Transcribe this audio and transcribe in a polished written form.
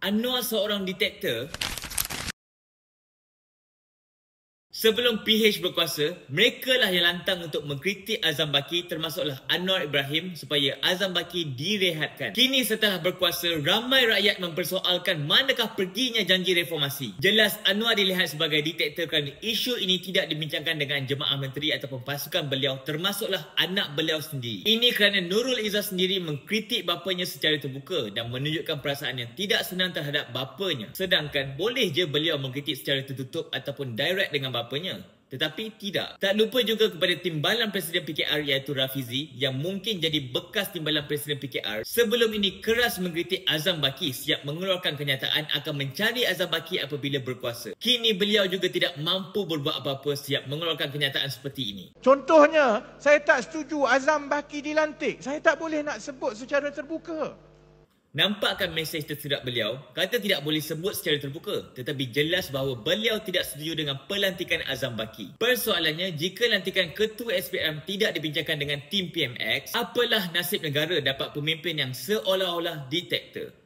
Anwar seorang detektor? Sebelum PH berkuasa, mereka lah yang lantang untuk mengkritik Azam Baki termasuklah Anwar Ibrahim supaya Azam Baki direhatkan. Kini setelah berkuasa, ramai rakyat mempersoalkan manakah perginya janji reformasi. Jelas Anwar dilihat sebagai detektor kerana isu ini tidak dibincangkan dengan jemaah menteri ataupun pasukan beliau termasuklah anak beliau sendiri. Ini kerana Nurul Izzah sendiri mengkritik bapanya secara terbuka dan menunjukkan perasaan yang tidak senang terhadap bapanya. Sedangkan boleh je beliau mengkritik secara tertutup ataupun direct dengan bapanya. Tetapi tidak. Tak lupa juga kepada timbalan Presiden PKR iaitu Rafizi yang mungkin jadi bekas timbalan Presiden PKR sebelum ini keras mengkritik Azam Baki siap mengeluarkan kenyataan akan mencari Azam Baki apabila berkuasa. Kini beliau juga tidak mampu berbuat apa-apa siap mengeluarkan kenyataan seperti ini. Contohnya, saya tak setuju Azam Baki dilantik. Saya tak boleh nak sebut secara terbuka. Nampakkan mesej tersirat beliau, kata tidak boleh sebut secara terbuka, tetapi jelas bahawa beliau tidak setuju dengan pelantikan Azam Baki. Persoalannya, jika lantikan Ketua SPM tidak dibincangkan dengan tim PMX, apalah nasib negara dapat pemimpin yang seolah-olah detektor?